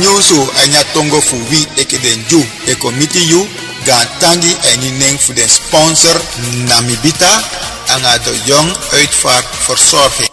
nyusu anya tongo fu wi eke den ju e committee you gaan tangi eni neng fu den sponsor Namibita anga de jong uitvaartverzorging.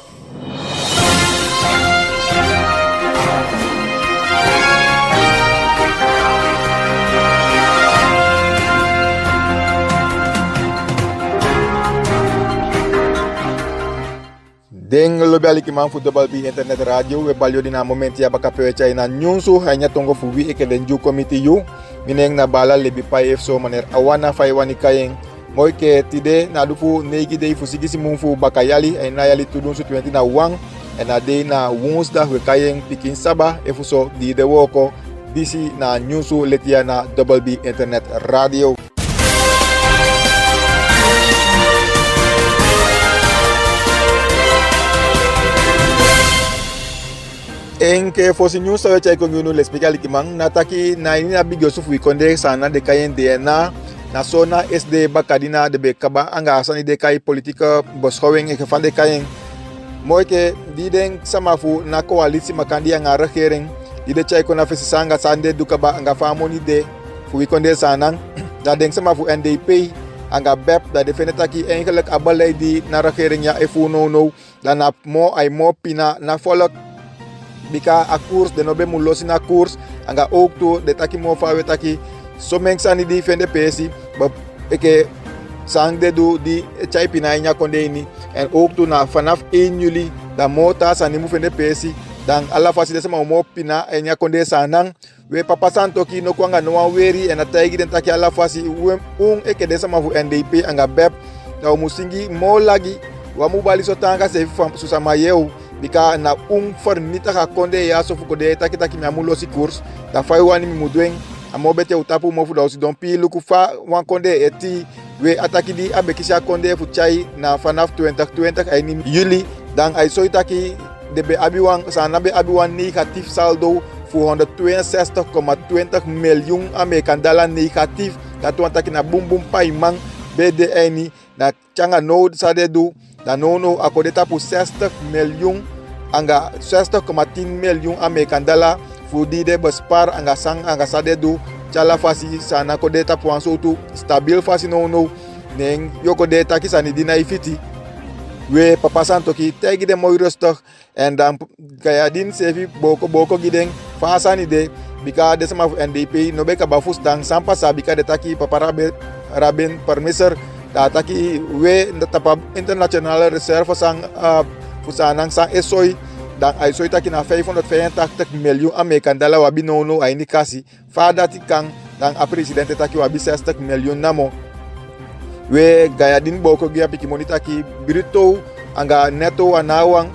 Deng lobi aliki man fu Double B internet radio we balyo dina momenti ya baka pewe chay na nyunsu hanya tongo fu wi eke den ju committee you mineng na bala lebi pa efso maner awana faiwani kayeng moy ke tide na dufu negi dei fu sigisi munfu bakayali ay na yali tudun su 20 na wang en na dei na woensdag we kayeng pikin saba efuso di de woko disi na nyunsu letia na Double B internet radio. Enke fosi news sawe chay ko ngunu le spécial kimang nataki na ini na bigyo sufu ikonde sana de kayen DNA na sona SD bakadina de bekaba anga asani de kay politika boschowing e fande kayen moy ke di den samafu na coalition makandi anga regering di de chay ko na fesi sanga sande dukaba anga famoni de fu ikonde sana da den samafu NDP anga bep da defenetaki engelek abalay di na regering ya efu no dan na mo ay mo pina na follow bika a koers de nobe mu losi na koers anga ook to de taki mo fawe taki so mengsani di fende pesi ba eke sang de do di chai pina nya konde ni en ook to na vanaf 1 juli da mota sani mu fende pesi dan ala fasi de sama mo pina nya konde sanang we papa santo ki no kwanga no weri en ataygi den taki ala fasi eke de sama fu NDP anga beb da musingi mo lagi wa mu bali so tanga se su sama yeu bika na fornita ka konde ya so fu kode taki mi amulo si course da fai wani mi mudwen amobete utapu mo fu da osi don pi luku fa wan konde eti we ataki di abekisha konde fu chai na fanaf 2020 ay ni Juli dan ay so itaki debe abiwan sana be abiwan negatif saldo fu 162,20 miljoen American dollar negatif dat wan taki na bum bum pai mang bede eni na changa no sade du da nono akodeta pu 60 miljoen anga 60,10 miljoen American dollar fu di de bespar anga sang anga sade du chala fasi sana kodeta pu ansotu stabil fasi no neng yoko deta ki sani dina ifiti we papa santo ki tegi de moy rustig en dan kaya din sevi boko gideng fasani de bika de sama NDP no be ka bafus dan sampa sabika de taki papa rabin permiser da taki we tapa international reserve sang fusanang sang esoi dan ay soy taki na 585 miljoen American dollar wabi no ay ni kasi fada tikang dan a presidente taki wabi 60 miljoen namo we gaya din boko gya pikimoni taki brito anga neto anawang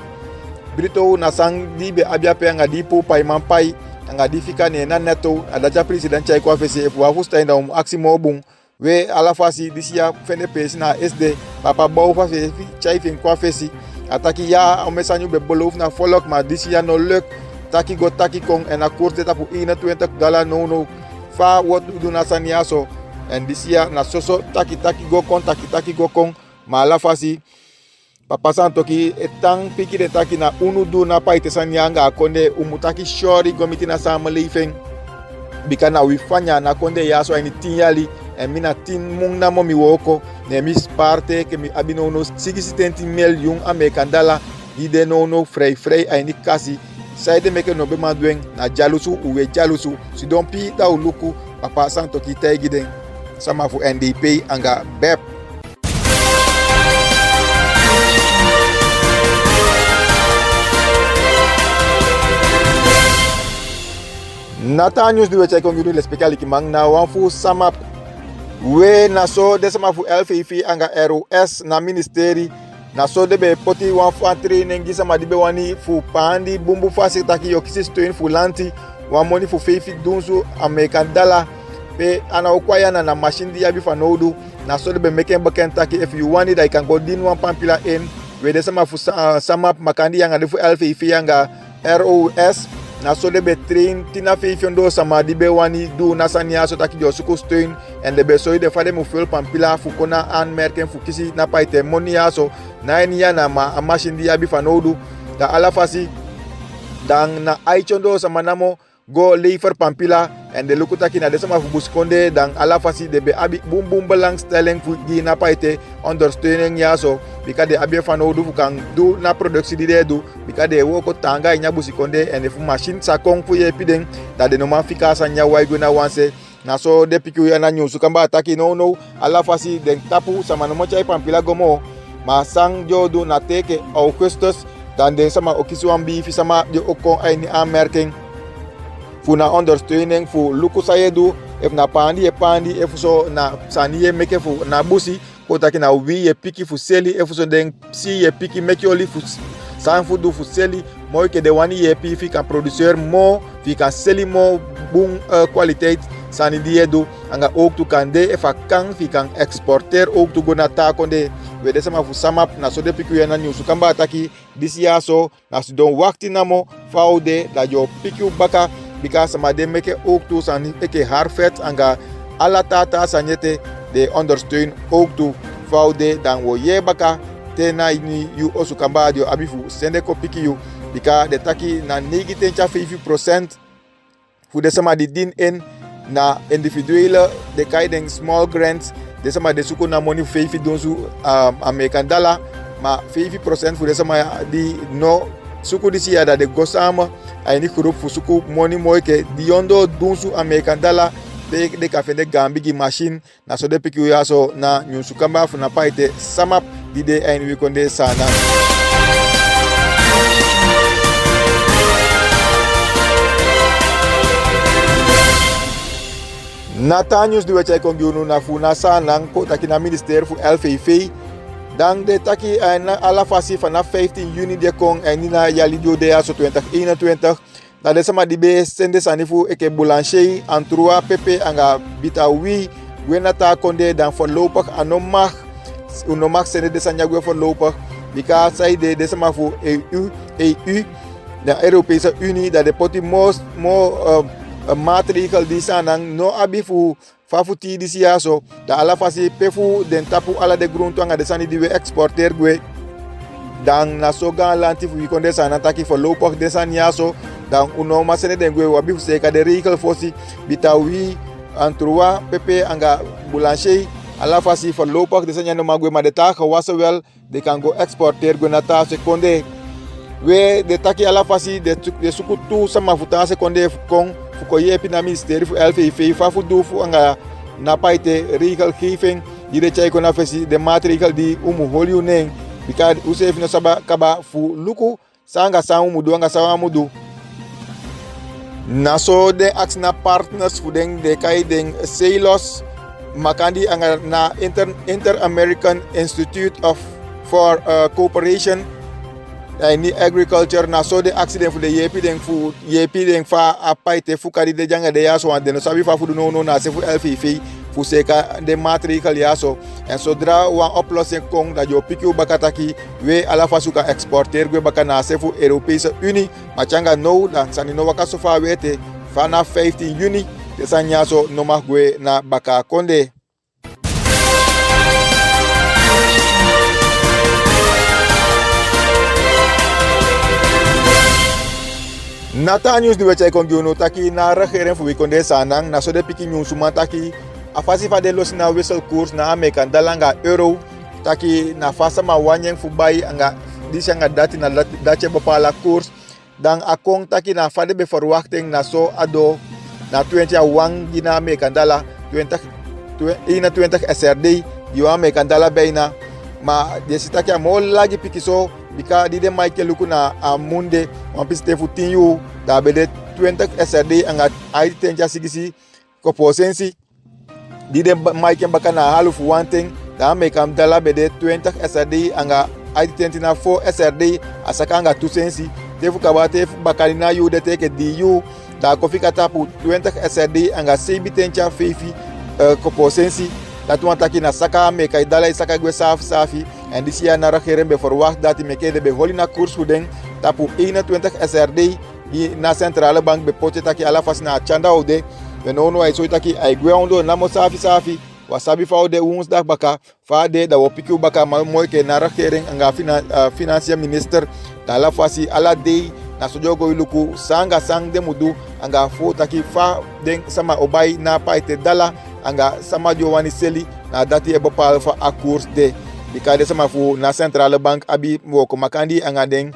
brito na sang di be abia pe anga dipo pai mampai anga difika ne na neto adaja president chay kwa fesi efu afusta inda aksi mobung we ala fasi disia fende pesi na SD papa bau fa fe chai fin kwa fesi ataki ya o mesanyu be bolof na follow ma disia no luk taki go taki kong en a koers deta pu $21 no fa wat do na saniaso en disia na soso taki go kon taki go kong ma ala fasi papa santo ki etang piki de taki na unu do na paite sanyanga akonde umutaki shori gomiti na samalifeng bika na wifanya na konde yaso ay ni tinyali en mina tin mung na mo mi woko ne mi parte ke mi abino no 60 miljoen American dollar ide no frei ay ni kasi saide meke no be madwen na jalusu uwe jalusu si don pi da uluku papa santo ki tegi den sama fu NDP anga bep Natanyus duwe chay ko nguru le spécial kimang na wanfu sama we na so de sama fu LFI anga ROS na ministeri na so de be poti wanfu antre nengi sama dibe wani fu pandi bumbu fasi taki yo kisi stoin fu lanti wan moni fu fefi dunsu American dollar pe ana okwaya na machine di yabi fanodu na so de be meken baken taki if you want it I can go din one pampila in we de sama fu sama makandi anga de fu LFI anga ROS na so de be train tina feifiondo sama di be wani do na sania so taki jo suko steun en de be so de fade mu ful pampila fu kona an merken fu kisi na paite moni aso na ni ya na ma machine di abi fanodu da ala fasi dan na aichondo sama namo go lever pampila en de lukutaki na desama fu buskonde dan ala fasi de be abi bum belangstelling fu die na paite ondersteuning ja so bika de abi fano du fu kan du na productie die de du bika de wo ko tanga nya busikonde en de fu machine sa kong fu ye piden da de no man fika sa nya wai go na wanse na so de piku ya na nyusu kamba ataki no ala fasi den tapu sama no mochai pampila gomo ma sang jodu na teke Augustus dan den sama okisuambi fi sama de okon ay ni aanmerking fu na ondersteuning fu luku sayedu ef na pandi ef so na saniye meke fu na busi ko taki na wi ye piki fu seli ef so den si ye piki meke oli fu san fu du fu seli moy ke de wani ye pi fi kan producteur mo fi kan seli mo bung kwaliteit sani diedu anga ook tu kan de efa kan fi kan exporter ook tu gona ta konde we de sama fu samap na so de piku ya na nyusu kamba ataki disi ya so na so don wakti namo faude da yo piku baka because sama de meke ook tu sani eke harfet anga ala tata sanyete de ondersteun ook tu faude dan wo ye baka tena ni yu osu kamba dio abifu sende ko piki yu bika de taki na 90% fu de sama di din en na individuele de kaiden small grants de sama de suku na money feifi donsu American dollar ma 50% fu de sama di no suku disi ya da de gosama ay ni group fu suku money moike di yondo donsu American dollar de ka fende gambi gi machine na so de piku ya so na nyusu kamba fu na paite samap di de ay ni konde sana Natanyus di wacay kong yunu na funa sanang ko taki na minister fu LVV dan de taki na ala fasi na 15 Juni de kong ay nina yalidio de aso 2021 na de sama dibe sende sanifu eke boulanger antrua pepe anga bitawi wenata konde dan voorlopig anomag unomag sende de sanyagwe voorlopig bika sai de sama fu EU de Europese Unie dat de poti mo maatregel die sanang no abifu fafuti disi yaso da ala fasi pefu den tapu ala de grunto anga de sani di we exporter gwe dan na soga lantifu wi konde sana taki for low pok de san yaso dan uno masene den gwe wabifu seka de vehicle fosi bitawi antrua pepe anga boulanger ala fasi for low pok de sanya no magwe ma de ta khawasa wel de kan go exporter gwe na ta sekonde we de taki ala fasi de sukutu sama futa sekonde kong fuko yepi na ministeri fu LVV fa fu do fu anga na paite regelgeving die de chai kona fesi de maatregel die holiu neng bika usef no saba kaba fu luku sanga sangu mudu anga sawa mudu na so de aks na partners fu den de kai den Celos makandi anga na Inter-American Institute for Cooperation ni agriculture na so de accident fu de yepi den fa apaite fu kadi de janga de yaso ande no sabi fa fu no na se fu LVV fu seka de maatregel yaso en so dra wa oplossing kong da yo piku bakataki we ala fasuka exporter gwe bakana se fu Europese Unie machanga no dan sani no wakaso fa wete fa na 15 Juni de sanyaso no magwe na baka konde Natanyus di wacay kong yunu taki na regering fu wikonde sanang na so de piki nyung suma taki afasi fa de los na wissel koers na American dalanga euro taki na fasa ma wanyeng fu bai anga disi anga dati na dace bepala koers dan akong taki na fa de be verwachting na so ado na 20 wang gina American dala 20 SRD yu American dala beina ma desi taki amol lagi piki so bika di de Michael luku na amunde wampis te futin yu da be de 20 SRD anga ai tenja sigisi ko posensi di de Michael baka na halu fu wanting da me kam dala be de 20 SRD anga ai tentina 4 SRD asaka anga tusensi te fu kabate bakali na yu de teke di yu da ko fika tapu 20 SRD anga sebi tenja fefi ko posensi dat want taki na saka me kai dala saka gwe safi en disi ya na regering be verwacht dat me ke de be holina koers fu den tapu 21 SRD di na centrale bank be pote taki ala fas na chanda ode we no ai so taki ai gwe ondo na mo safi wasabi fa ode woensdag baka fa de da wo piku baka ma moy ke na regering anga financial minister da ala fasi ala de na so jogo luku sanga sang de mudu anga fo taki fa den sama obai na paite dala anga sama jo wani seli na dati e bopal fa a koers de bikade sama fu na centrale bank abi woko makandi anga den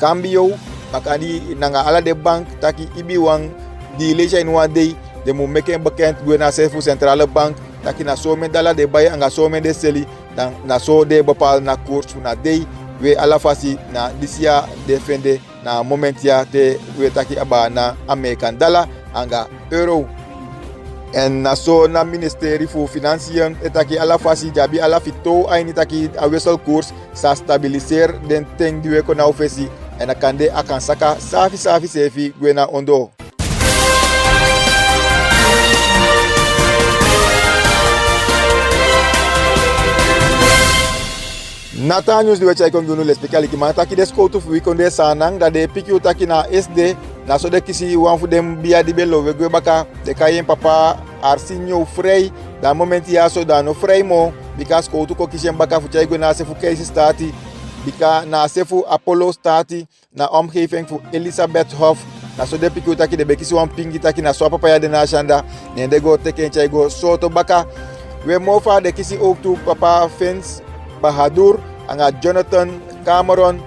cambio makandi nanga ala de bank taki ibi wang di leja in one day de mu meken bekend gwe na sefu centrale bank taki na so men dala de bay anga so men de seli dan na so de bopal na koers na day we ala fasi na disia defende na moment ya te we taki aba na American dollar anga euro en na so na ministeri fu financiën etaki ala fasi jabi ala fito aini taki a wissel koers sa stabiliser den ting die we ko na ofesi en akande akan saka safi sefi gwena ondo. Nata news di wechay kong les pikali ki mata ki desko tu fu konde sanang da de pikyu taki na SD na so de kisi wan fu dem biya di belo we gwe baka de kayen papa Arsinio Frey da moment ya so da no Frey mo because ko tu ko kishen baka fu chay gwe na se fu case stati bika na se fu Apollo stati na omgeving fu Elizabeth Hof na so de pikyu taki de bekisi wan pingi taki na so papa ya de na shanda ne de go teken chay go so to baka we mo fa de kisi ook tu papa Vince Bahadur anga Jonathan Cameron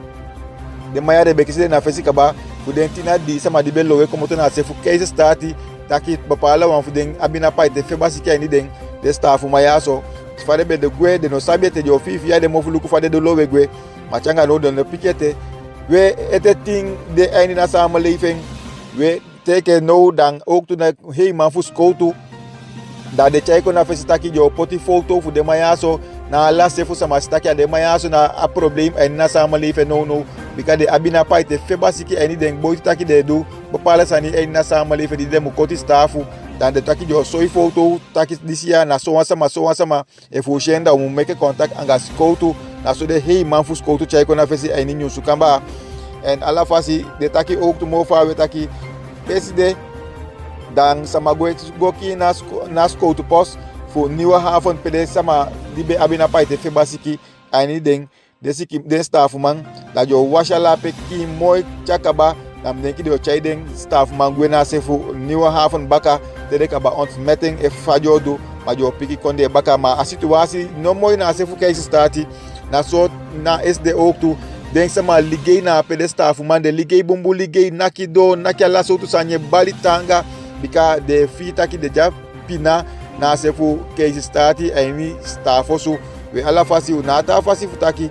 de maya de bekisi na fesi kaba fudentina di sama di belo we komoto na se fu case stati taki bapala wan fuden abina paite fe basiki ni den de staff maya so fade be de gwe de no sabiete de ofifi ya de mo fuluku fade de lowe gwe machanga no de pikete we eteting de aini na sama leven we teke no dan ook tu na hey man fu skoutu da de chaiko na fesi taki jo poti foto fu de maya so na la sefu sama staki ade maya so na a problem en na sama life no because de abina paite fe basiki eni den boy taki de do bopala sani en na sama life di dem ko ti staffu dan de taki jo so foto taki disia na so sama e fu shenda mu make contact anga skoutu na so de hey man fu skoutu chai ko na fesi eni nyusu kamba en ala fasi de taki ook to mo fa we taki peside dan sama goki na skoutu post fu niwa hafon pede sama dibe abina paite fe basiki ani den desiki den staff man da jo washala pe ki moy chakaba nam den ki do chai den staff man gwena se fu niwa hafon baka de kaba ont meeting e fajodo ma jo piki konde baka ma a situasi no moy na se fu kay stati na so na SD oktu den sama ligay na pede staff man de ligay bumbu ligay nakido nakala so tu sanye balitanga bika de fita ki de jap pina na sefu case stati aimi staffosu we ala fasi unata fasi futaki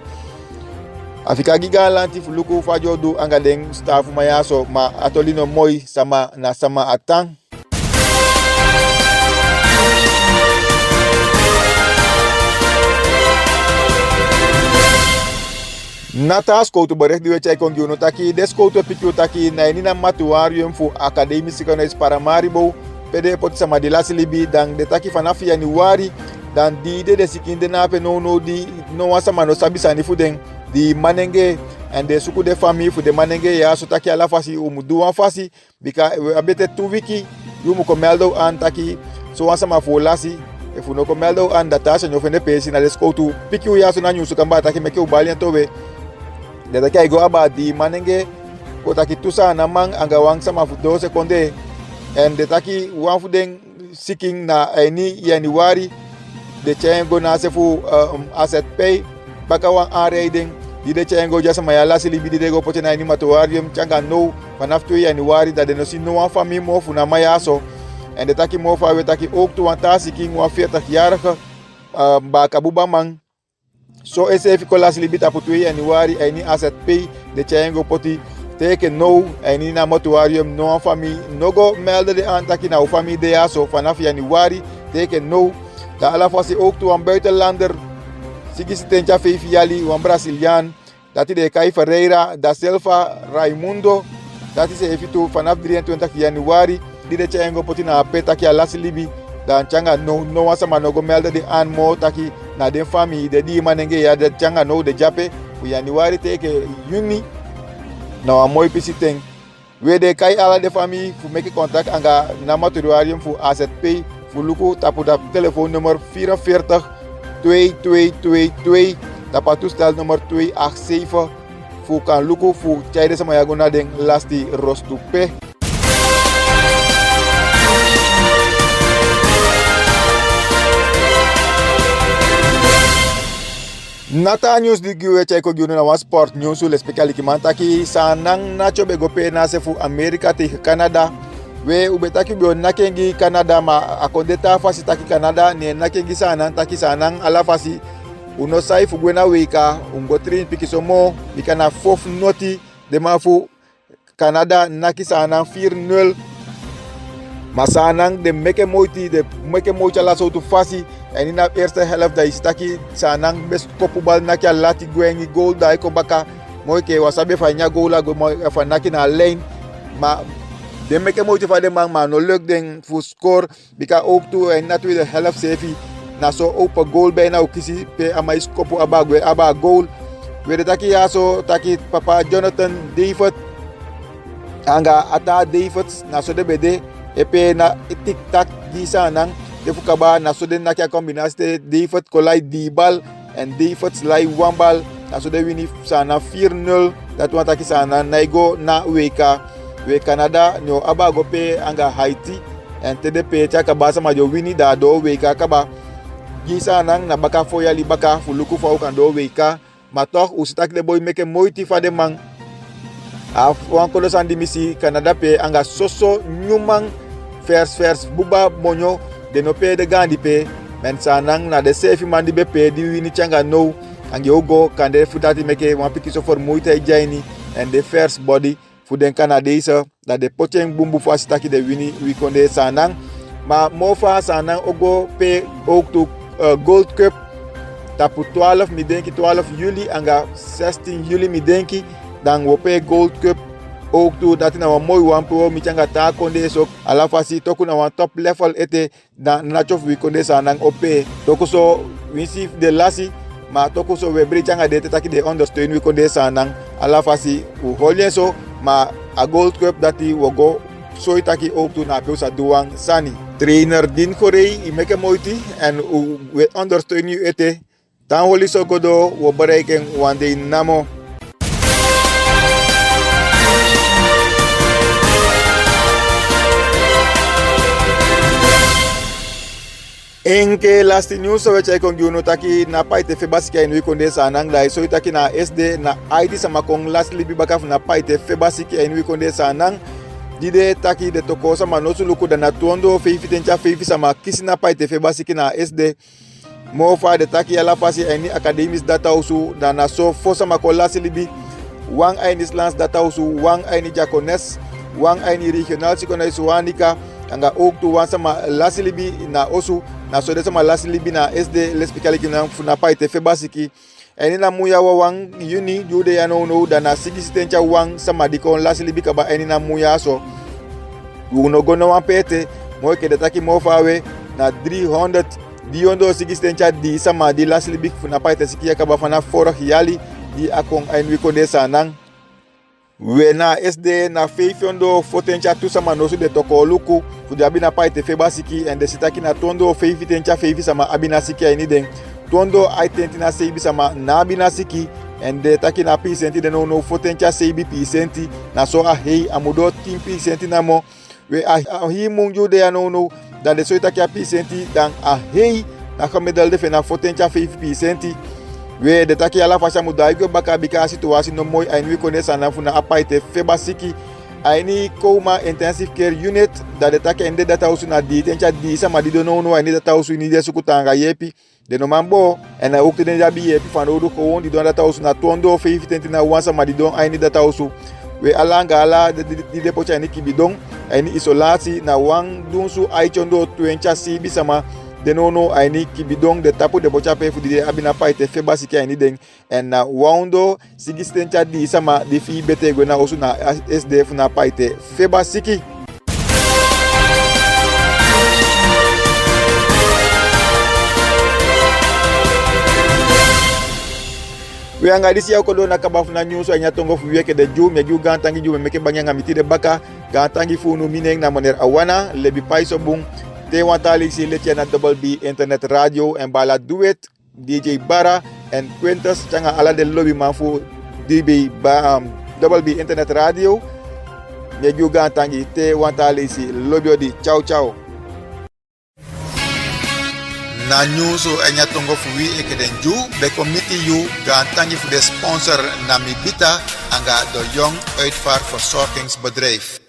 afika giga lanti fuluku fajodu anga den staff mayaso ma atolino moi sama na sama atang nata skoutu barek di wechay kong yuno taki deskoutu pikyo taki na inina matuarium fu Academy Secondary Paramaribo pede pot sama di lasi libi dan de taki fanafi Januari dan di de sikinde na pe no di no wasama no sabisa ni fuden di manenge and de suku de famille fu de manenge ya so taki ala fasi umudu wan fasi bika abete 2 wiki yumu ko meldo an taki so wasama fu lasi e fu no ko meldo an data se no fende pesi na deskoutu pikiu ya so na nyusu kamba taki meke ubali tobe de taki ay go aba di manenge ko taki tusa na mang anga wang sama fu 2 sekonde en de taki wan fu den seeking na any Januari de chengo na sefu asset pay baka wan areiden di de chengo jasa mayala silibi de go potena ni matuarium changa no vanaf 2 Januari da de no si no wan fami mo fu na mayaso en de taki mo fa we taki ook to wan ta seeking wan 40-jarige baka bubamang so SF ko la silibi ta 2 Januari any asset pay de chengo poti teke no en na mortuarium no family no go melde de antaki na family de aso vanaf Januari teke no da ala fasi ook to een buitenlander sigisi tencha fefiali wan Brazilian dat de Kai Ferreira da Silva Raimundo dat is efitu vanaf 23 Januari di de chengo poti na petaki ala silibi dan changa no wasama no go melde de an mo taki na de family de di manenge ya de changa no de jape Januari teke Juni na mooi pisiteng we de kai ala de famille fu make contact anga na matuarium fu AZP fu luku tapu da telefoonnummer 44 2222 tapa toestel nummer 287 fu kan luku fu chaide sama yagona den lasti rostu pe. Nata news di giwe chay ko gyuno na wa sport news ul especially ki mantaki sanang nacho be gope na se fu America ti Canada we ubetaki bio nakengi Canada ma akondeta fasi taki Canada ni nakengi sanang taki sanang ala fasi uno sai fu gwena weka ungotrin pikisomo bikana fof noti de mafu Canada naki sanang 4-0 masanang de meke moiti la so tu fasi en in de eerste helft da is taki sanang best kopubal naki lati gwengi goal da ko baka moy ke wasabe fa nya goal la go moy fa naki na lane ma de meke moiti fa de man no leuk den fu score bika ook tu en na tweede helft sefi na so opa goal bijna ook kisi pe amai skopu aba goal we de taki yaso taki papa Jonathan David anga ata David na so de bede epe na tik tak di sanang defu kaba na so den na kya kombinasi David kolai di bal en David slai one bal na so de wini sana 4-0 dat wanta ki sana naigo na weka we Canada no aba go pe anga Haiti en TDP cha kaba sama jo wini da do weka kaba gisa nang na baka foya li baka fuluku fa kan do weka matok usitak de boy meke moiti fa de mang af wan ko san dimisi Canada pe anga soso nyumang first buba monyo de no pe de gandi pe men sanang na de sefi mandi be pe di wini changa no angi ogo kan de futati meke wan pikiso for moita jaini and the first body fu den Canadese dat de poteng bumbu fa sitaki de wini wi konde sanang ma mofa sanang ogo pe ook to Gold Cup tapu 12 mi denki 12 juli anga 16 juli mi denki dan wope Gold Cup ook to dat na wa mooi wan pro mi changa ta konde so ala fasi toku na wan top level ete na nachof wi konde sanang ope toku so winsi de lasi ma toku so we bri changa de taki de understand wi konde sanang ala fasi u holien so ma a Gold Cup dati wogo so itaki ook to na peusa duang sani trainer din korei i meke moiti en we understand you ete dan holi so godo wo bereiken one day namo Enke last news so wecha kong yuno taki na paite fe basika en wikonde sanang dai so itaki na SD na ID sama kong last libi bakaf na paite fe basika en wikonde sanang dide taki de toko sama no suluku da na tuondo fe fitencha fe sama kisina paite fe basika na SD mo fa de taki ala fasi eni academies data usu da na so fo sama ko last libi wang aini slans data usu wang aini jacones wang aini regional sikona suwanika anga ook tu wan sama last libi na osu na so de sama last libi na SD lespikali kina funa paite fe basiki eni na muya wa wang uni jude ya no da na sigistenta wang sama dikon last libi kaba eni na muya so uno gono wan pete mo ke de taki mo fawe na 300 diondo sigistenta di sama di last libi funa paite sikia kaba fana foro hiali di akong en wikonde sanang we na SD na feifiondo fotencha tu sama nosu de toko luku fudi abina paite fe basiki en de sitaki na tondo feifitencha feifi sama abina siki ai den tondo aitenti na seibi sama na abina siki en de taki na pisenti de no fotencha seibi pisenti na so a hei amudo tim pisenti na mo we a hi munju de no dan de so itaki a pisenti dan a hei na kamedal de fe na fotencha feifi pisenti we de taki ala fasha mudai go baka bika situasi no moy ai wikonde sana funa apaite fe basiki aini koma intensive care unit da de taki ende data usu na di tencha di sama di no aini data usu ni de sukutanga yepi de no mambo en na ukte den jabi yepi fan odu ko won di don data usu na tondo fe fitenti na wansa ma di don aini data usu we alanga ala de pocha ni kibidon aini isolasi na wang dunsu aichondo twencha sibi sama de no aini kibidong de tapu de bocha pe fudi de abina paite fe basiki aini den en na wando sigistencha di sama di fi bete go na osu na SDF na paite fe basiki we anga disi ya kodo na kabafu na news anya tongo fu weke de ju me ju gantangi ju meke banyanga mitide baka gantangi fu no mineng na moner awana lebi paiso bung te wantali si letya na Double B Internet Radio en bala duet DJ Bara en Quintus changa ala de lobby manfu DB ba Double B Internet Radio. Me juga tangi te wantale isi lobio di ciao ciao. Na nyuso enya tongo fuwi ekeden ju be committee you gaan tangi voor de sponsor Namibita anga de jong uitvaartverzorgingsbedrijf.